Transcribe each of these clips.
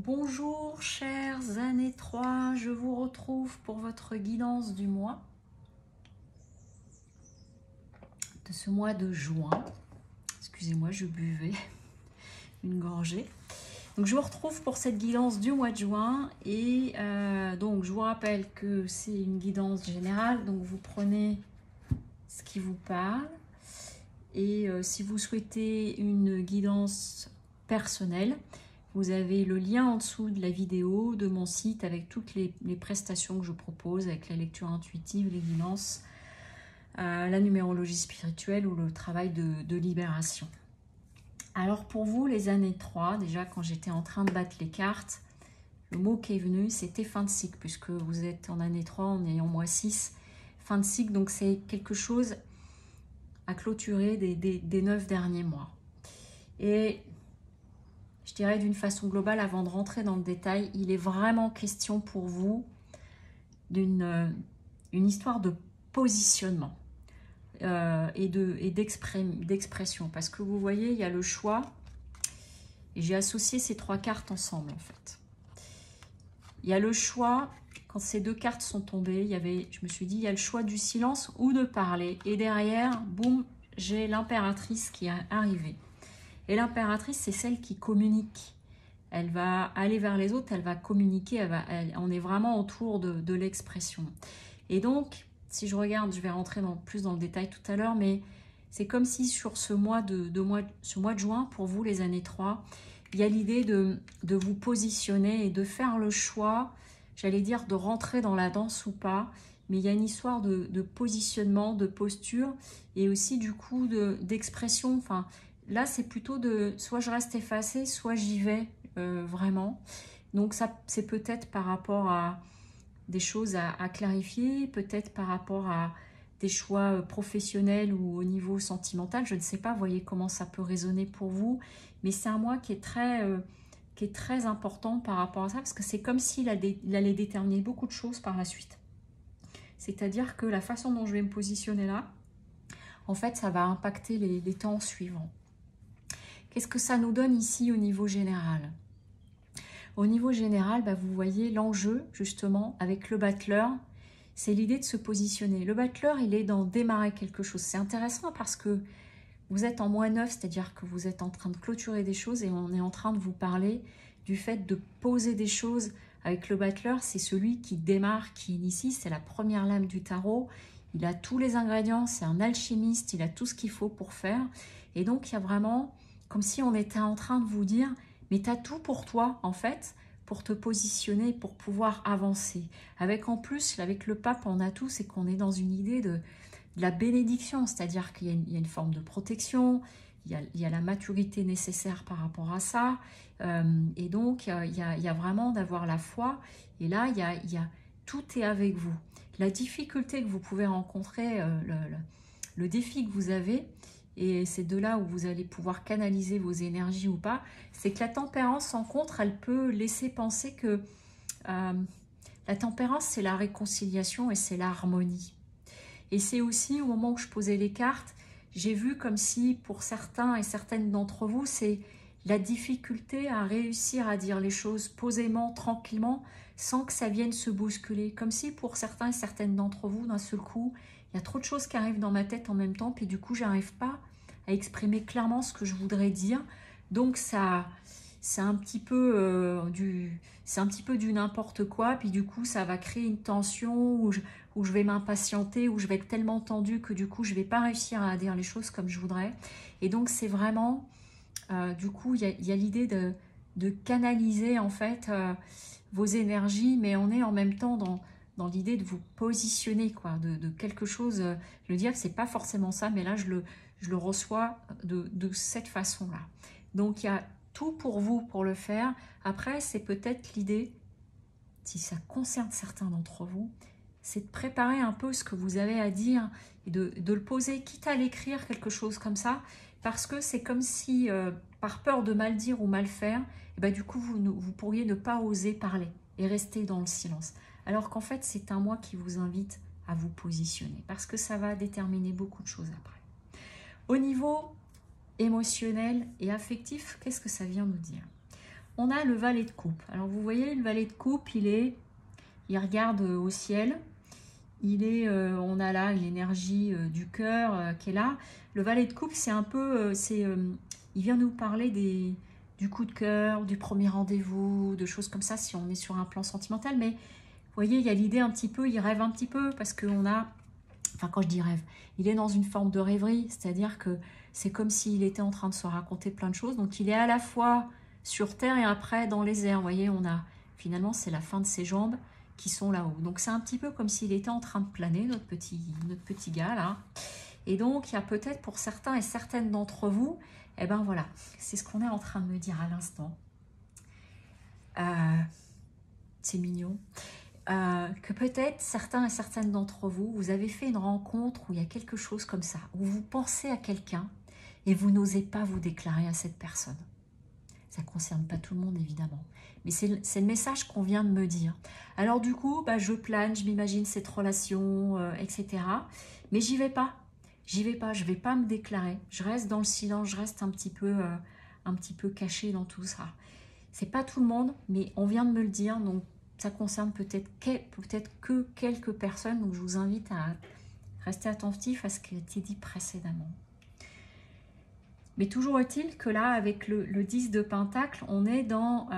Bonjour chers années 3, je vous retrouve pour votre guidance du mois, de ce mois de juin. Excusez-moi, je buvais une gorgée. Donc je vous retrouve pour cette guidance du mois de juin et donc je vous rappelle que c'est une guidance générale, donc vous prenez ce qui vous parle et si vous souhaitez une guidance personnelle, vous avez le lien en dessous de la vidéo de mon site avec toutes les prestations que je propose, avec la lecture intuitive, les guidances, la numérologie spirituelle ou le travail de libération. Alors pour vous, les années 3, déjà quand j'étais en train de battre les cartes, le mot qui est venu, c'était fin de cycle, puisque vous êtes en année 3, on est en mois 6, fin de cycle, donc c'est quelque chose à clôturer des 9 derniers mois. Et je dirais d'une façon globale, avant de rentrer dans le détail, il est vraiment question pour vous d'une histoire de positionnement et d'expression. Parce que vous voyez, il y a le choix, et j'ai associé ces trois cartes ensemble en fait. Il y a le choix, quand ces deux cartes sont tombées, je me suis dit, il y a le choix du silence ou de parler. Et derrière, boum, j'ai l'impératrice qui est arrivée. Et l'impératrice, c'est celle qui communique. Elle va aller vers les autres, elle va communiquer, on est vraiment autour de l'expression. Et donc, si je regarde, je vais rentrer plus dans le détail tout à l'heure, mais c'est comme si sur ce mois de juin, pour vous, les années 3, il y a l'idée de vous positionner et de faire le choix, j'allais dire, de rentrer dans la danse ou pas, mais il y a une histoire de positionnement, de posture, et aussi du coup d'expression, enfin, là, c'est plutôt soit je reste effacée, soit j'y vais vraiment. Donc, ça, c'est peut-être par rapport à des choses à clarifier, peut-être par rapport à des choix professionnels ou au niveau sentimental. Je ne sais pas, voyez comment ça peut résonner pour vous. Mais c'est un mois qui est très important par rapport à ça, parce que c'est comme s'il allait déterminer beaucoup de choses par la suite. C'est-à-dire que la façon dont je vais me positionner là, en fait, ça va impacter les temps suivants. Qu'est-ce que ça nous donne ici au niveau général? Au niveau général, vous voyez l'enjeu, justement, avec le battleur, c'est l'idée de se positionner. Le battleur, il est dans démarrer quelque chose. C'est intéressant parce que vous êtes en mois 9, c'est-à-dire que vous êtes en train de clôturer des choses et on est en train de vous parler du fait de poser des choses. Avec le battleur, c'est celui qui démarre, qui initie, c'est la première lame du tarot. Il a tous les ingrédients, c'est un alchimiste, il a tout ce qu'il faut pour faire. Et donc, il y a vraiment, comme si on était en train de vous dire, mais tu as tout pour toi, en fait, pour te positionner, pour pouvoir avancer. Avec en plus, avec le pape, on a tout, c'est qu'on est dans une idée de la bénédiction, c'est-à-dire qu'il y a une forme de protection, il y a la maturité nécessaire par rapport à ça, et donc il y a vraiment d'avoir la foi, et là tout est avec vous. La difficulté que vous pouvez rencontrer, le défi que vous avez, et c'est de là où vous allez pouvoir canaliser vos énergies ou pas, c'est que la tempérance, en contre, elle peut laisser penser que la tempérance, c'est la réconciliation et c'est l'harmonie. Et c'est aussi, au moment où je posais les cartes, j'ai vu comme si, pour certains et certaines d'entre vous, c'est la difficulté à réussir à dire les choses posément, tranquillement, sans que ça vienne se bousculer. Comme si, pour certains et certaines d'entre vous, d'un seul coup, il y a trop de choses qui arrivent dans ma tête en même temps, puis du coup, j'arrive pas à exprimer clairement ce que je voudrais dire. Donc, c'est un petit peu du n'importe quoi, puis du coup, ça va créer une tension où je vais m'impatienter, où je vais être tellement tendue que du coup, je ne vais pas réussir à dire les choses comme je voudrais. Et donc, c'est vraiment, du coup, il y a l'idée de canaliser, en fait, vos énergies, mais on est en même temps dans l'idée de vous positionner, quoi, de quelque chose. Le diable, c'est pas forcément ça, mais là, je le reçois de cette façon-là. Donc, il y a tout pour vous pour le faire. Après, c'est peut-être l'idée, si ça concerne certains d'entre vous, c'est de préparer un peu ce que vous avez à dire et de le poser, quitte à l'écrire quelque chose comme ça, parce que c'est comme si, par peur de mal dire ou mal faire, du coup, vous pourriez ne pas oser parler et rester dans le silence. Alors qu'en fait, c'est un mois qui vous invite à vous positionner, parce que ça va déterminer beaucoup de choses après. Au niveau émotionnel et affectif, qu'est-ce que ça vient nous dire? on a le valet de coupe. Alors vous voyez, le valet de coupe, il regarde au ciel. On a là l'énergie du cœur qui est là. Le valet de coupe, c'est un peu, il vient nous parler du coup de cœur, du premier rendez-vous, de choses comme ça, si on est sur un plan sentimental. Mais vous voyez, il y a l'idée un petit peu, il rêve un petit peu, parce qu'on a, enfin quand je dis rêve, il est dans une forme de rêverie, c'est-à-dire que c'est comme s'il était en train de se raconter plein de choses. Donc il est à la fois sur terre et après dans les airs. Vous voyez, finalement, c'est la fin de ses jambes qui sont là-haut. Donc c'est un petit peu comme s'il était en train de planer, notre petit gars là. Et donc il y a peut-être pour certains et certaines d'entre vous, eh ben voilà, c'est ce qu'on est en train de me dire à l'instant. C'est mignon. Que peut-être certains et certaines d'entre vous, vous avez fait une rencontre où il y a quelque chose comme ça, où vous pensez à quelqu'un et vous n'osez pas vous déclarer à cette personne. Ça ne concerne pas tout le monde évidemment, mais c'est le message qu'on vient de me dire. Alors du coup, je plane, je m'imagine cette relation, etc. Mais j'y vais pas, je vais pas me déclarer. Je reste dans le silence, je reste un petit peu cachée dans tout ça. C'est pas tout le monde, mais on vient de me le dire, donc ça concerne peut-être que quelques personnes, donc je vous invite à rester attentif à ce qui a été dit précédemment. Mais toujours est-il que là, avec le 10 de Pentacle, on est dans...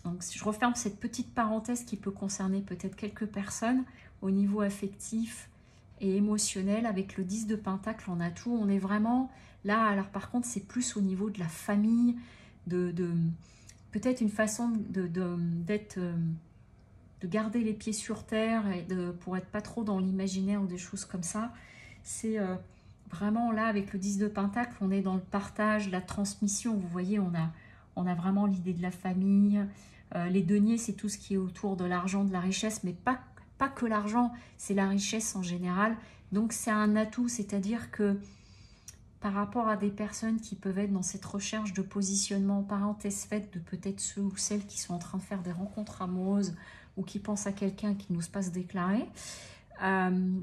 donc je referme cette petite parenthèse qui peut concerner peut-être quelques personnes au niveau affectif et émotionnel. Avec le 10 de Pentacle, on a tout. On est vraiment là. Alors par contre, c'est plus au niveau de la famille, peut-être une façon de garder les pieds sur terre et pour être pas trop dans l'imaginaire ou des choses comme ça. C'est... vraiment là avec le 10 de Pentacle, on est dans le partage, la transmission. Vous voyez, on a vraiment l'idée de la famille. Les deniers, c'est tout ce qui est autour de l'argent, de la richesse, mais pas que l'argent, c'est la richesse en général. Donc c'est un atout, c'est-à-dire que par rapport à des personnes qui peuvent être dans cette recherche de positionnement, parenthèse faite de peut-être ceux ou celles qui sont en train de faire des rencontres amoureuses ou qui pensent à quelqu'un qui n'ose pas se déclarer,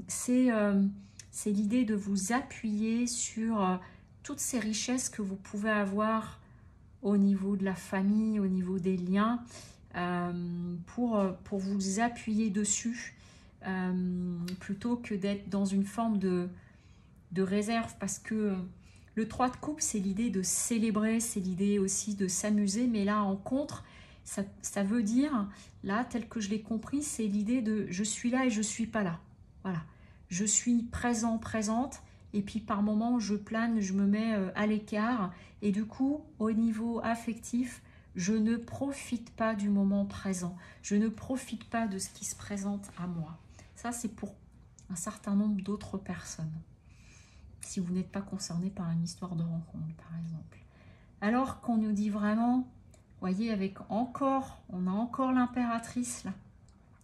c'est l'idée de vous appuyer sur toutes ces richesses que vous pouvez avoir au niveau de la famille, au niveau des liens, pour vous appuyer dessus, plutôt que d'être dans une forme de réserve, parce que le 3 de coupe, c'est l'idée de célébrer, c'est l'idée aussi de s'amuser, mais là, en contre, ça veut dire, là, tel que je l'ai compris, c'est l'idée de « je suis là et je suis pas là ». Voilà. Je suis présent, présente, et puis par moments, je plane, je me mets à l'écart. Et du coup, au niveau affectif, je ne profite pas du moment présent. Je ne profite pas de ce qui se présente à moi. Ça, c'est pour un certain nombre d'autres personnes. Si vous n'êtes pas concerné par une histoire de rencontre, par exemple. Alors qu'on nous dit vraiment, vous voyez, avec encore, on a encore l'impératrice, là,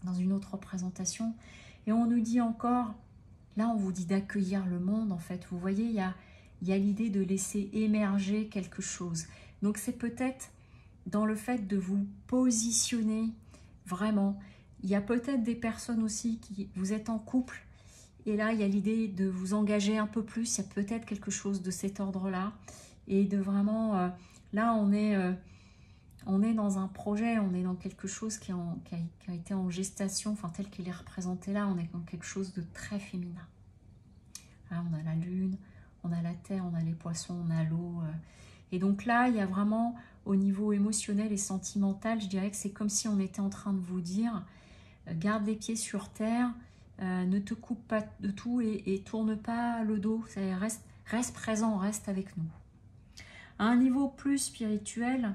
dans une autre représentation, et on nous dit encore... Là, on vous dit d'accueillir le monde, en fait. Vous voyez, il y a l'idée de laisser émerger quelque chose. Donc, c'est peut-être dans le fait de vous positionner vraiment. Il y a peut-être des personnes aussi qui... Vous êtes en couple, et là, il y a l'idée de vous engager un peu plus. Il y a peut-être quelque chose de cet ordre-là. Et de vraiment... là, on est dans un projet, on est dans quelque chose qui a été en gestation, enfin tel qu'il est représenté là, on est dans quelque chose de très féminin. Là, on a la lune, on a la terre, on a les poissons, on a l'eau. Et donc là, il y a vraiment, au niveau émotionnel et sentimental, je dirais que c'est comme si on était en train de vous dire, garde les pieds sur terre, ne te coupe pas de tout et tourne pas le dos, reste présent, reste avec nous. À un niveau plus spirituel,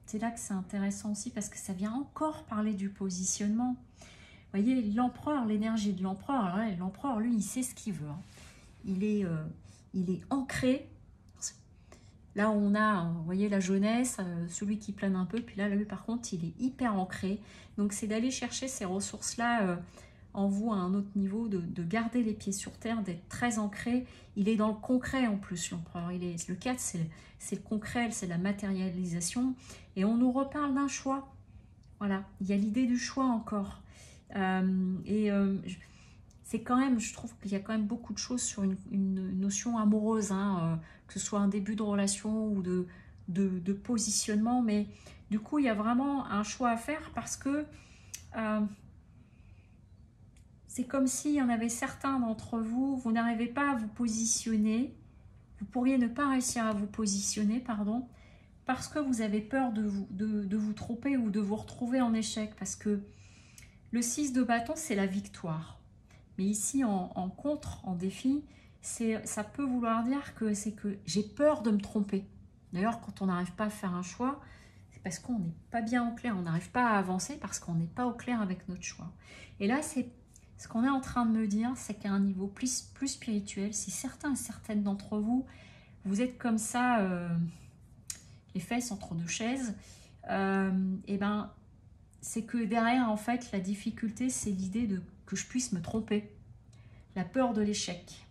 c'est là que c'est intéressant aussi parce que ça vient encore parler du positionnement. Vous voyez, l'empereur, l'énergie de l'empereur, l'empereur, lui, il sait ce qu'il veut. Hein. Il est ancré. Là, on a, vous voyez, la jeunesse, celui qui plane un peu. Puis là, lui, par contre, il est hyper ancré. Donc, c'est d'aller chercher ces ressources-là en vous à un autre niveau, de garder les pieds sur terre, d'être très ancré. Il est dans le concret en plus, l'empereur. Le 4, c'est le concret, c'est la matérialisation. Et on nous reparle d'un choix. Voilà, il y a l'idée du choix encore. C'est quand même, je trouve qu'il y a quand même beaucoup de choses sur une notion amoureuse, hein, que ce soit un début de relation ou de positionnement, mais Du coup, il y a vraiment un choix à faire parce que c'est comme s'il y en avait certains d'entre vous, vous n'arrivez pas à vous positionner. Vous pourriez ne pas réussir à vous positionner, pardon, parce que vous avez peur de vous tromper ou de vous retrouver en échec. Parce que le 6 de bâton, c'est la victoire. Mais ici, en contre, en défi, ça peut vouloir dire que c'est que j'ai peur de me tromper. D'ailleurs, quand on n'arrive pas à faire un choix, c'est parce qu'on n'est pas bien au clair. On n'arrive pas à avancer parce qu'on n'est pas au clair avec notre choix. Et là, c'est ce qu'on est en train de me dire, c'est qu'à un niveau plus spirituel, si certains et certaines d'entre vous, vous êtes comme ça, les fesses entre deux chaises, et ben, c'est que derrière, en fait, la difficulté, c'est l'idée que je puisse me tromper. La peur de l'échec.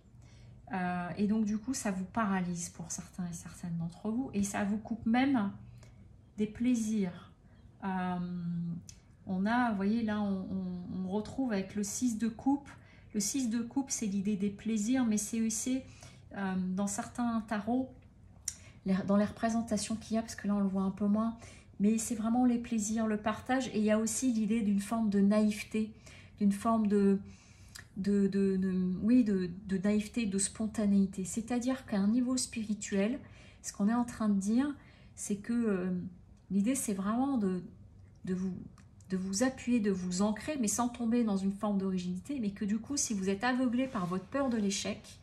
Et donc, du coup, ça vous paralyse pour certains et certaines d'entre vous. Et ça vous coupe même des plaisirs. On a, vous voyez, là, on retrouve avec le 6 de coupe. Le 6 de coupe, c'est l'idée des plaisirs, mais c'est aussi, dans certains tarots, dans les représentations qu'il y a, parce que là, on le voit un peu moins, mais c'est vraiment les plaisirs, le partage. Et il y a aussi l'idée d'une forme de naïveté, d'une forme de naïveté, de spontanéité. C'est-à-dire qu'à un niveau spirituel, ce qu'on est en train de dire, c'est que l'idée, c'est vraiment de vous appuyer, de vous ancrer, mais sans tomber dans une forme d'originalité, mais que du coup, si vous êtes aveuglé par votre peur de l'échec,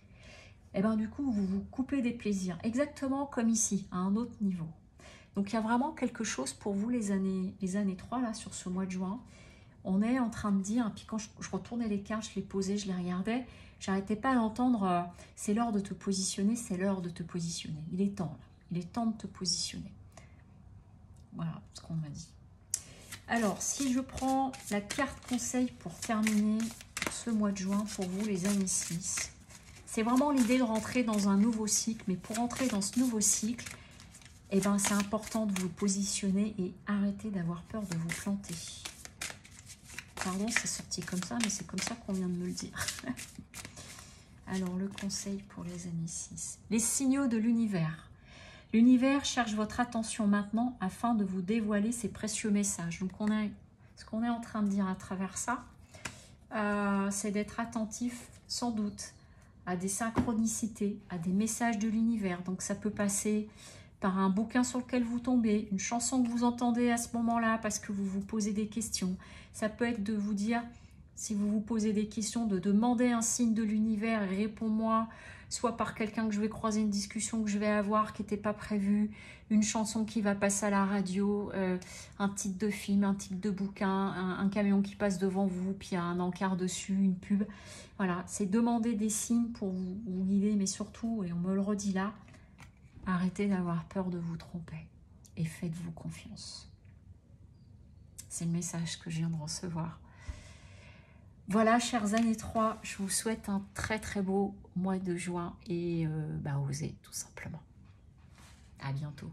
et ben du coup, vous vous coupez des plaisirs, exactement comme ici, à un autre niveau. Donc, il y a vraiment quelque chose pour vous, les années 3, là, sur ce mois de juin. On est en train de dire, puis quand je retournais les cartes, je les posais, je les regardais, j'arrêtais pas d'entendre, c'est l'heure de te positionner, c'est l'heure de te positionner. Il est temps, là. Il est temps de te positionner. Voilà ce qu'on m'a dit. Alors, si je prends la carte conseil pour terminer ce mois de juin pour vous, les années 6, c'est vraiment l'idée de rentrer dans un nouveau cycle. Mais pour rentrer dans ce nouveau cycle, eh ben, c'est important de vous positionner et arrêter d'avoir peur de vous planter. Pardon, c'est sorti comme ça, mais c'est comme ça qu'on vient de me le dire. Alors, le conseil pour les années 6. Les signaux de l'univers. L'univers cherche votre attention maintenant afin de vous dévoiler ses précieux messages. Donc, ce qu'on est en train de dire à travers ça, c'est d'être attentif, sans doute, à des synchronicités, à des messages de l'univers. Donc, ça peut passer par un bouquin sur lequel vous tombez, une chanson que vous entendez à ce moment-là parce que vous vous posez des questions. Ça peut être de vous dire, si vous vous posez des questions, de demander un signe de l'univers et réponds-moi, soit par quelqu'un que je vais croiser, une discussion que je vais avoir qui n'était pas prévue, une chanson qui va passer à la radio, un titre de film, un titre de bouquin, un camion qui passe devant vous, puis il y a un encart dessus, une pub. Voilà, c'est demander des signes pour vous guider, mais surtout, et on me le redit là, arrêtez d'avoir peur de vous tromper et faites-vous confiance. C'est le message que je viens de recevoir. Voilà, chers années 3, je vous souhaite un très très beau mois de juin et osez tout simplement. À bientôt.